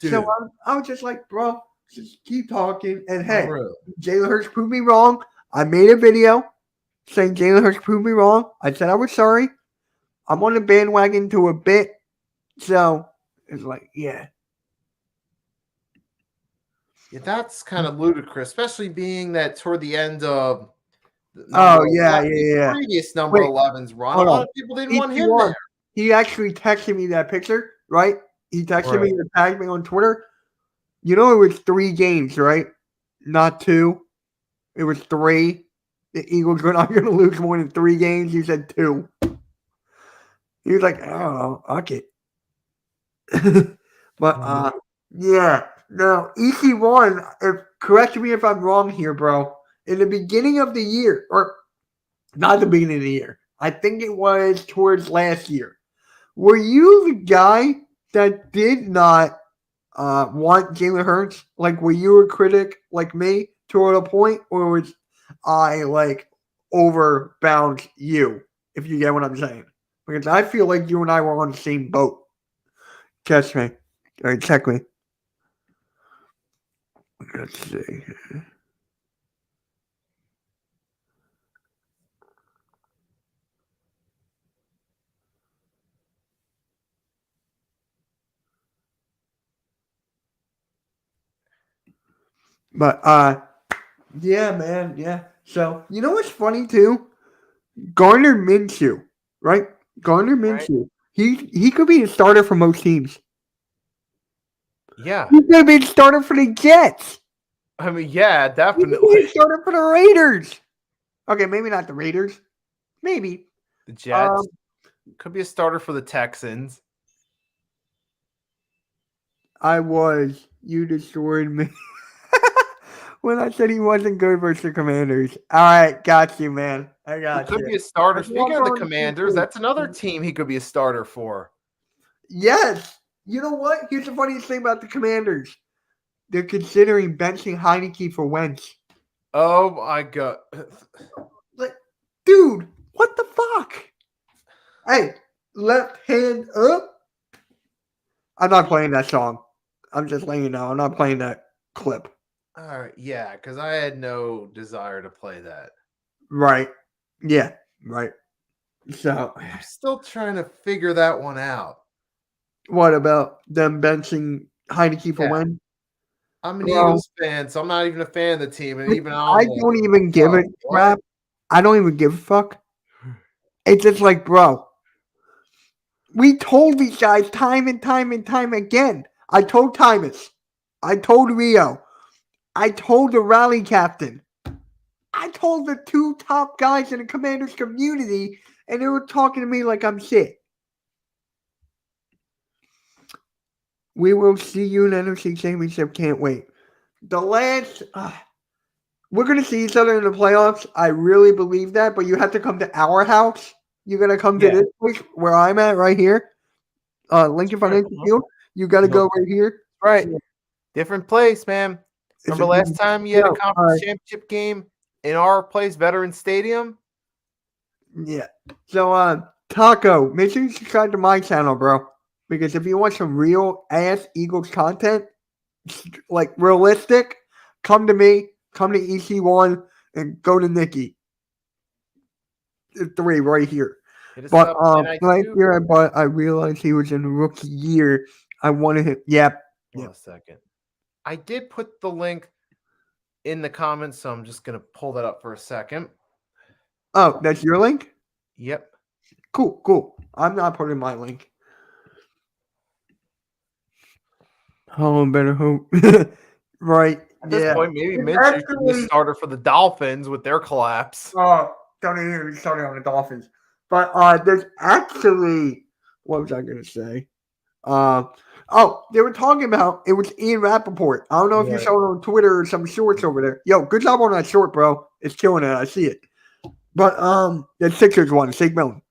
Dude. So I was just like, bro, just keep talking. And hey, Jalen Hurts proved me wrong. I made a video saying Jalen Hurts proved me wrong. I said I was sorry. I'm on the bandwagon to a bit. So it's like, yeah. Yeah, that's kind of ludicrous, especially being that toward the end of previous number 11's run, a lot of people didn't want him there. He actually texted me that picture, right? He texted me and tagged me on Twitter. You know, it was 3 games, right? Not 2. It was 3. The Eagles were not going to lose more than 3 games. He said 2. He was like, oh, okay. But, yeah. Now, EC1, correct me if I'm wrong here, bro. In the beginning of the year, or not the beginning of the year, I think it was towards last year. Were you the guy that did not want Jalen Hurts? Like, were you a critic like me to a point, or was I like overbound you? If you get what I'm saying, because I feel like you and I were on the same boat. Catch me, or check me. Let's see. But yeah, man, yeah. So you know what's funny too? Gardner Minshew, right? Gardner Minshew. Right. He could be a starter for most teams. Yeah. He's gonna be a starter for the Jets. I mean, yeah, He definitely. started for the Raiders. Okay, maybe not the Raiders. Maybe. The Jets could be a starter for the Texans. You destroyed me. When I said he wasn't good versus the Commanders. All right, got you, man. I He got could you. be a starter. That's one Speaking of the on the Commanders, team. that's another team he could be a starter for. Yes. You know what? Here's the funniest thing about the Commanders. They're considering benching Heineke for Wentz. Oh my god. Like, dude, what the fuck? Hey, left hand up. I'm not playing that song. I'm just letting you know. I'm not playing that clip. All right, yeah, because I had no desire to play that. Right. Yeah. Right. So, I'm still trying to figure that one out. what about them benching Heineke for Yeah. when? I'm an Bro, Eagles fan, so I'm not even a fan of the team, and even I I'm like, don't even give "Bro, a what?" crap. I don't even give a fuck. It's just like, bro, we told these guys time and time and time again. I told Tymus. I told Rio. I told the rally captain. I told the two top guys in the Commanders community, and they were talking to me like I'm shit. We will see you in the NFC Championship. Can't wait. The last, we're going to see each other in the playoffs. I really believe that, but you have to come to our house. You're going to come to Yeah. this place where I'm at right here, Lincoln That's right. Financial Field. You got to No. go right here. Right. Different place, man. Remember last time you had a conference championship game in our place, Veterans Stadium? Yeah. So, Taco, make sure you subscribe to my channel, bro. Because if you want some real ass Eagles content, like realistic, come to me, come to EC1, and go to Nikki. The three right here. Hit us But up, last NIQ. year I realized he was in rookie year. I wanted him. Yep. Hold on a second. I did put the link in the comments, so I'm just gonna pull that up for a second. Oh, that's your link? Yep. Cool. I'm not putting my link. Oh, better hope. Right. At this point, maybe It's Minshew should be a actually- starter for the Dolphins with their collapse. Oh, don't even starting on the Dolphins. But there's actually, what was I gonna say? They were talking about it was Ian Rappaport. I don't know if you Right. saw it on Twitter or some shorts over there. Yo, good job on that short, bro. It's killing it. I see it. But the Sixers won, Sig Millen.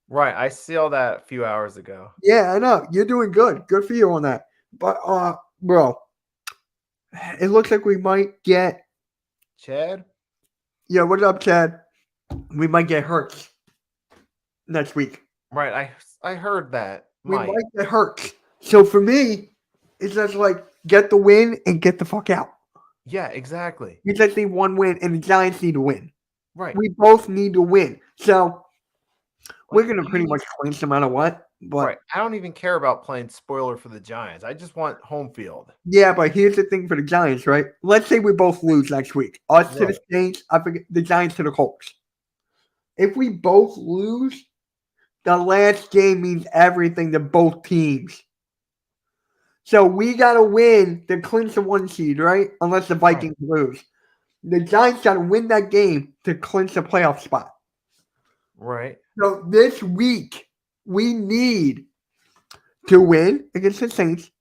Right. I saw that a few hours ago. Yeah, I know. You're doing good. Good for you on that. But bro, it looks like we might get Chad? Yeah, what's up, Chad? We might get hurt next week. Right. I heard that. We might get hurt. So for me, it's just like get the win and get the fuck out. Yeah, exactly. You just need one win, and the Giants need to win. Right. We both need to win. So we're gonna pretty much clinch no matter what. But right. I don't even care about playing spoiler for the Giants. I just want home field. yeah, but here's the thing for the Giants, right? Let's say we both lose next week. Us to the Saints, I forget the Giants to the Colts. If we both lose, the last game means everything to both teams. So we gotta win to clinch the 1 seed, right? Unless the Vikings lose. The Giants gotta win that game to clinch the playoff spot. Right. So this week, we need to win against the Saints.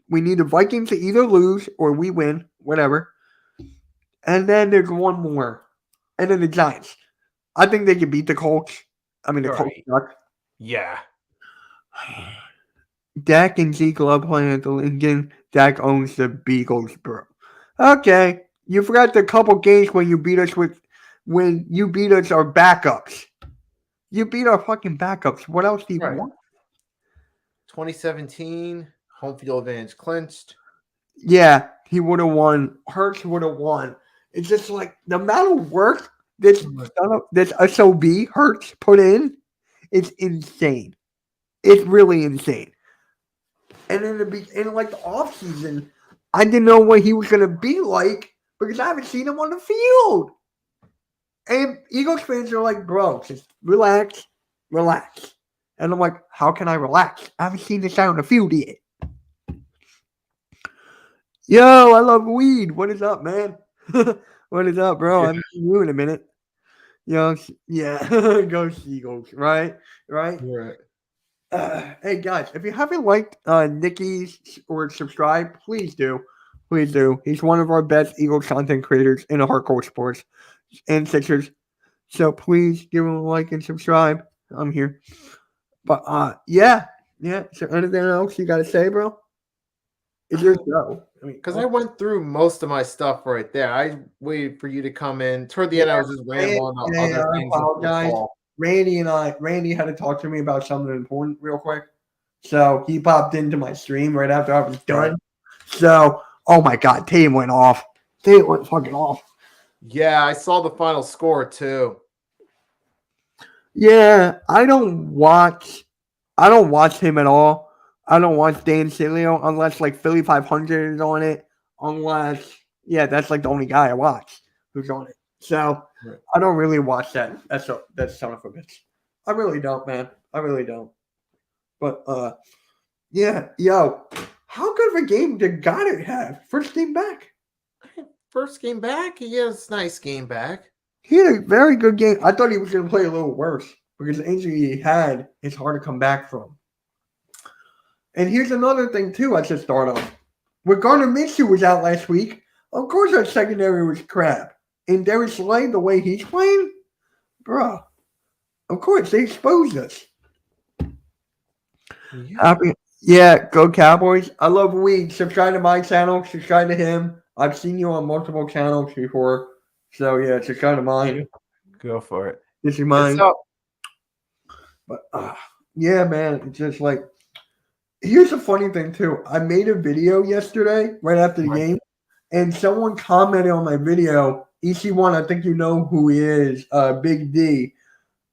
We need the Vikings to either lose or we win, whatever. And then there's one more. And then the Giants. I think they can beat the Colts. I mean, the Colts suck. Yeah. Dak and Zeke love playing at the Lincoln. Dak owns the Beagles, bro. Okay. You forgot the couple games when you beat us our backups. You beat our fucking backups. What else do you want? 2017, home field advantage clinched. Yeah, he would have won. Hurts would have won. It's just like the amount of work this SOB Hurts put in is insane. It's really insane. And in like the offseason, I didn't know what he was gonna be like because I haven't seen him on the field. And Eagles fans are like, bro, just relax. And I'm like, how can I relax? I haven't seen this guy on the field yet. Yo, I love weed. What is up, man? What is up, bro? I Yeah. haven't seen you in a minute. Yo, yeah, go Seagulls, right? Right? Right. Hey guys, if you haven't liked Nikki's or subscribed, please do. Please do. He's one of our best Eagles content creators in the hardcore sports and Sixers. So please give him a like and subscribe. I'm here. But yeah. Yeah. Is there anything else you gotta say, bro? It's your show. I mean, Because I went through most of my stuff right there. I waited for you to come in. Toward the yeah, end, I was just rambling on yeah, other I things in apologize. football. Randy had to talk to me about something important real quick. So he popped into my stream right after I was done. Right. So, oh my God, Tatum went off. Tatum went fucking off. Yeah, I saw the final score too. Yeah, I don't watch him at all. I don't watch Dan Sileo unless like Philly 500 is on it. Unless, yeah, that's like the only guy I watch who's on it. So Right. I don't really watch that. That's son of a bitch. I really don't, man. I really don't. But yeah, yo, how good of a game did Goddard have? First game back. First game back, he has a nice game back. He had a very good game. I thought he was going to play a little worse because the injury he had is hard to come back from. And here's another thing too. I should start off. When Gardner Minshew was out last week, of course our secondary was crap. And Darius Slay, the way he's playing, bro, of course they exposed us. Yeah, go Cowboys. I love weed. Subscribe to my channel. Subscribe to him. I've seen you on multiple channels before. So yeah, subscribe to mine. Go for it. This is mine. So, But yeah, man, it's just like here's a funny thing too. I made a video yesterday right after the game, and someone commented on my video. EC1, I think you know who he is, Big D,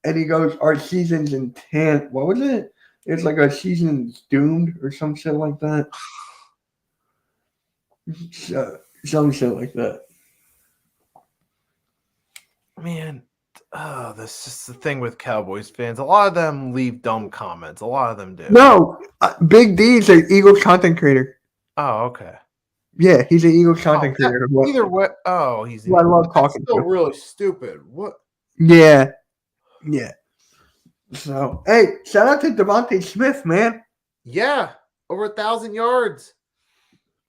and he goes, "Our season's in 10." What was it? It's like our season's doomed or some shit like that. Some shit like that. man, this is the thing with Cowboys fans. A lot of them leave dumb comments. A lot of them do. No, Big D is an Eagles content creator. Oh, okay. Yeah, he's an Eagles content Oh, creator. either way, he's. Who I love That's talking still to. really stupid. What? Yeah. So, hey, shout out to Devontae Smith, man. Yeah, over 1,000 yards.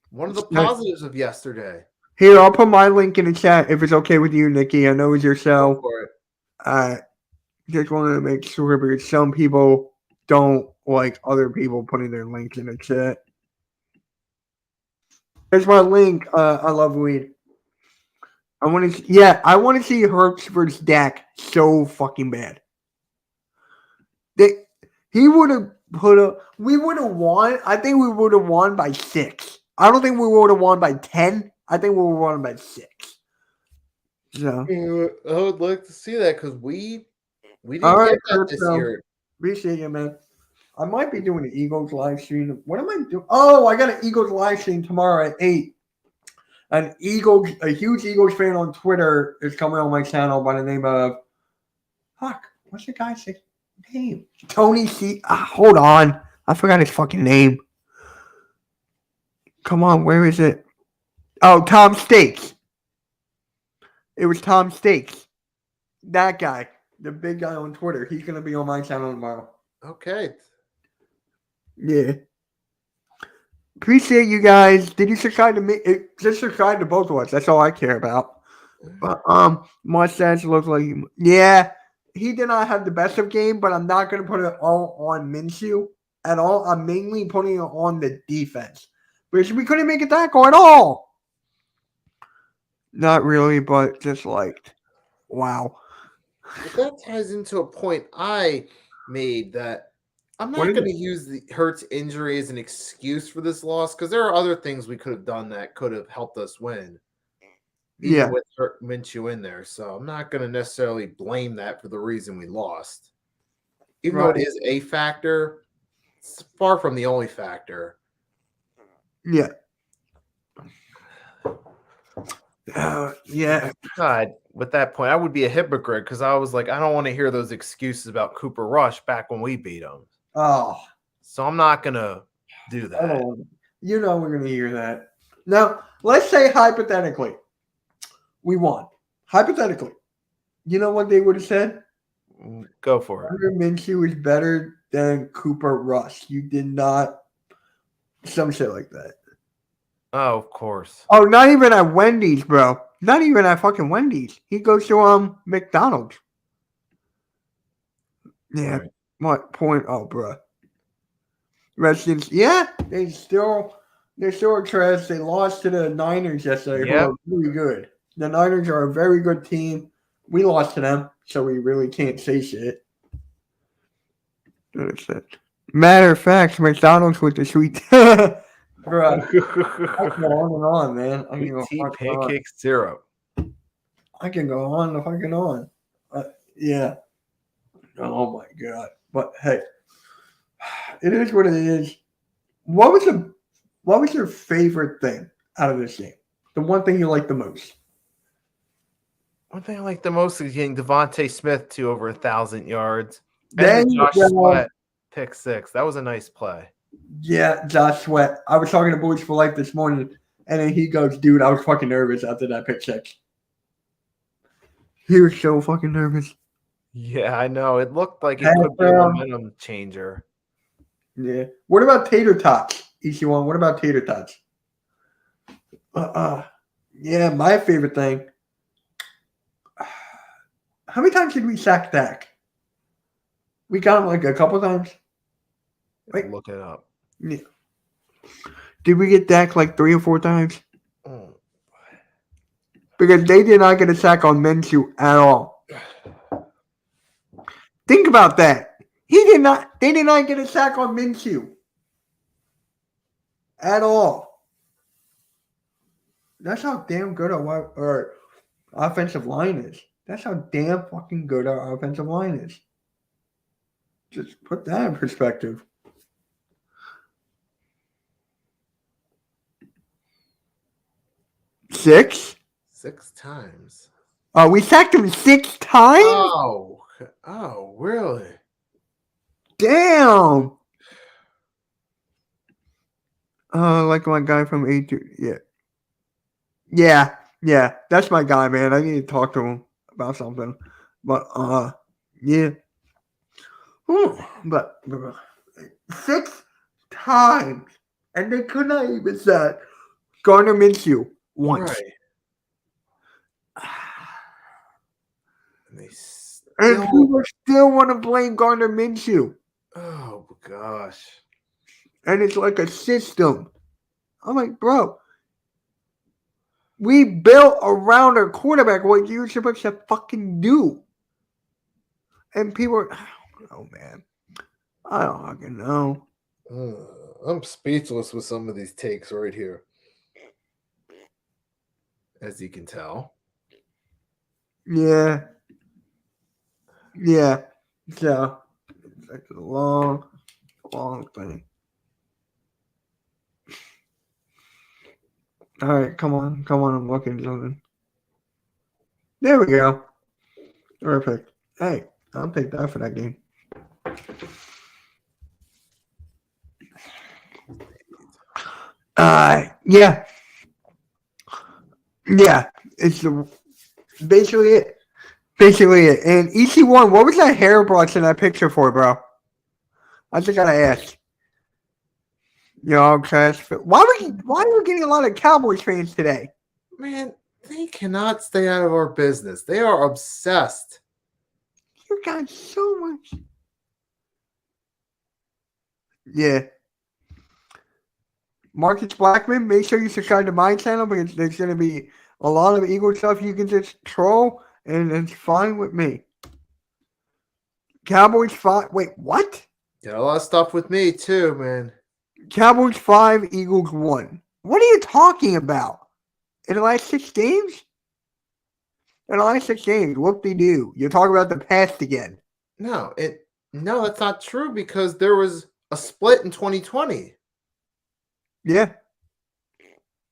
One of the positives of yesterday. Here, I'll put my link in the chat if it's okay with you, Nikki. I know it's your Go show. for it. I just wanted to make sure because some people don't like other people putting their links in the chat. Here's my link. I love weed. I want to see Hurts versus Dak so fucking bad. He would have we would have won. I think we would have won by 6. I don't think we would have won by 10. I think we would have won by 6. So I would like to see that because we didn't all right, get that this year. Appreciate you, man. I might be doing an Eagles live stream. What am I doing? Oh, I got an Eagles live stream tomorrow at 8. A huge Eagles fan on Twitter is coming on my channel by the name of what's the guy's name? Tony C. Hold on. I forgot his fucking name. Come on, where is it? Oh, Tom Stakes. It was Tom Stakes. That guy. The big guy on Twitter. He's going to be on my channel tomorrow. Okay. Yeah. Appreciate you guys. Did you subscribe to me? Just subscribe to both of us. That's all I care about. But mustache looks like he did not have the best of game, but I'm not going to put it all on Minshew at all. I'm mainly putting it on the defense because we couldn't make a tackle at all. Not really, but just like, wow. But that ties into a point I made that I'm not going to use the Hurts injury as an excuse for this loss because there are other things we could have done that could have helped us win. Even with Minshew in there. So I'm not going to necessarily blame that for the reason we lost. Even though it is a factor, it's far from the only factor. Yeah. Yeah. God, with that point, I would be a hypocrite because I was like, I don't want to hear those excuses about Cooper Rush back when we beat him. Oh. So I'm not going to do that. You know we're going to hear that. Now, let's say hypothetically, we won. Hypothetically, you know what they would have said? Go for it. Gardner Minshew is better than Cooper Rush. You did not. Some shit like that. Oh, of course. Oh, not even at Wendy's, bro. Not even at fucking Wendy's. He goes to McDonald's. Yeah. Right. What point? Oh, bro. Redskins. Yeah, they're still trash. They lost to the Niners yesterday, who Yep. are really good. The Niners are a very good team. We lost to them, so we really can't say shit. What is that? Matter of fact, McDonald's with the sweet. Bro, I can go on and on, man. I can go Sweet tea on and on. pancake syrup. I can go on and fucking on. Yeah. Oh my god. But hey, it is what it is. What was your favorite thing out of this game? The one thing you like the most? One thing I like the most is getting Devontae Smith to over 1,000 yards. There And the you Josh go. Sweat pick 6. That was a nice play. Yeah, Josh Sweat. I was talking to Boys for Life this morning, and then he goes, "Dude, I was fucking nervous after that pick six." He was so fucking nervous. Yeah, I know. It looked like it Hey, could be a momentum changer. Yeah. What about tater tots? EC1, what about tater tots? Yeah, my favorite thing. How many times did we sack Dak? We got him like a couple times. Wait. Look it up. Yeah. Did we get Dak like 3 or 4 times? Mm. Because they did not get a sack on Minshew at all. Think about that. They did not get a sack on Minshew. At all. That's how damn good our offensive line is. That's how damn fucking good our offensive line is. Just put that in perspective. Six? 6 times. Oh, we sacked him 6 times? Oh, really? Damn. Like my guy from A2. Yeah. Yeah. That's my guy, man. I need to talk to him about something. But yeah. But 6 times. And they could not even sack Gardner Minshew once. Right. And people still want to blame Gardner Minshew. Oh, gosh. And it's like a system. I'm like, bro, we built around our quarterback what you're supposed to fucking do. And people are, oh, man. I don't fucking know. I'm speechless with some of these takes right here. As you can tell. Yeah. Yeah. So, it's like a long thing. All right, come on. I'm looking at something. There we go. Perfect. Hey, I'll take that for that game. Yeah. Yeah, it's basically it. And EC1, what was that hair brush in that picture for, bro? I just gotta ask. Trash. Why are we getting a lot of Cowboys fans today? Man, they cannot stay out of our business. They are obsessed. You got so much. Yeah. Marcus Blackman, make sure you subscribe to my channel because there's going to be a lot of Eagle stuff you can just troll, and it's fine with me. Cowboys 5. Wait, what? Got a lot of stuff with me too, man. Cowboys 5, Eagles 1. What are you talking about? In the last 6 games? In the last 6 games, whoop-de-doo. You're talking about the past again. No, that's not true because there was a split in 2020. Yeah.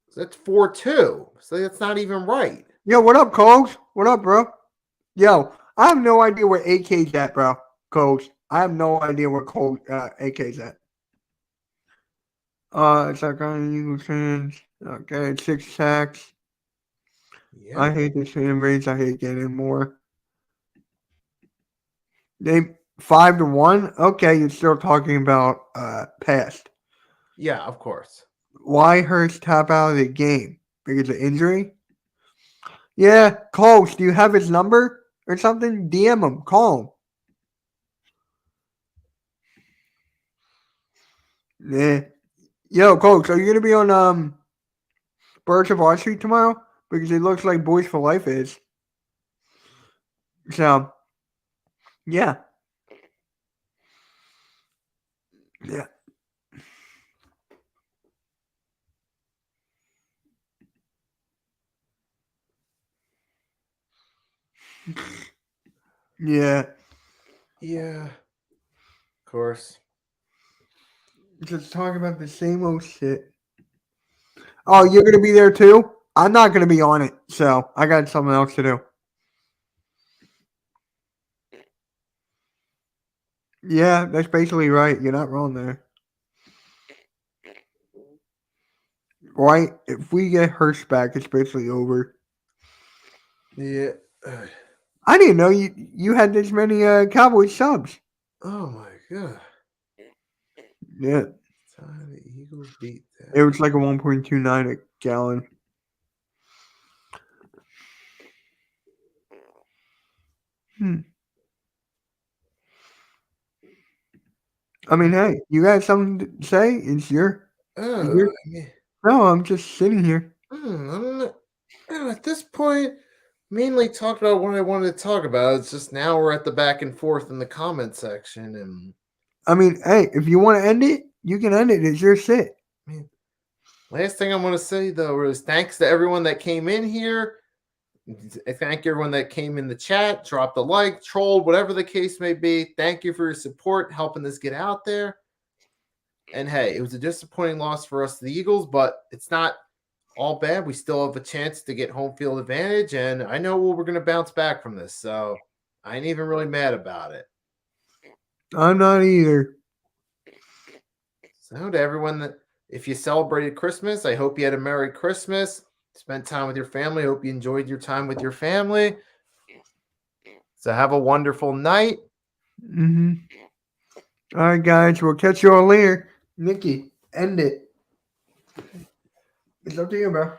So that's 4-2. So that's not even right. Yo, what up, Coles? What up, bro? Yo, I have no idea where AK's at, bro. Coles. I have no idea where AK's at. It's like on Eagles fans. Okay, 6 sacks. Yeah. I hate this fan base. I hate getting more. They 5-1. Okay, you're still talking about past. Yeah, of course. Why Hurst tap out of the game? Because of injury? Yeah, Coach, do you have his number or something? DM him. Call him. Yeah. Yo, Coach, are you gonna be on Birds of Wall Street tomorrow? Because it looks like Boys for Life is. So yeah. Yeah. Yeah. Yeah. Of course. Just talking about the same old shit. Oh, you're gonna be there too? I'm not gonna be on it, so I got something else to do. Yeah, that's basically right. You're not wrong there. Right? If we get Hurst back, it's basically over. Yeah. I didn't know you had this many Cowboys subs. Oh my god. Yeah, Time the Eagles beat it that. was like a 1.29 a gallon. Hmm. I mean, hey, you got something to say? It's your. Oh, your I mean, no, I'm just sitting here. I don't know. At this point, mainly talked about what I wanted to talk about. It's just now we're at the back and forth in the comment section, and I mean, hey, if you want to end it, you can end it. It's your sit. I mean, last thing I want to say though is thanks to everyone that came in here. I thank everyone that came in the chat, dropped a like, trolled, whatever the case may be. Thank you for your support, helping this get out there. And hey, it was a disappointing loss for us, the Eagles, but it's not all bad. We still have a chance to get home field advantage, and I know we're going to bounce back from this. So I ain't even really mad about it. I'm not either. So to everyone that, if you celebrated Christmas, I hope you had a Merry Christmas. Spent time with your family. Hope you enjoyed your time with your family. So have a wonderful night. Mm-hmm. All right, guys, we'll catch you all later. Nikki, end it. It's up to you, bro.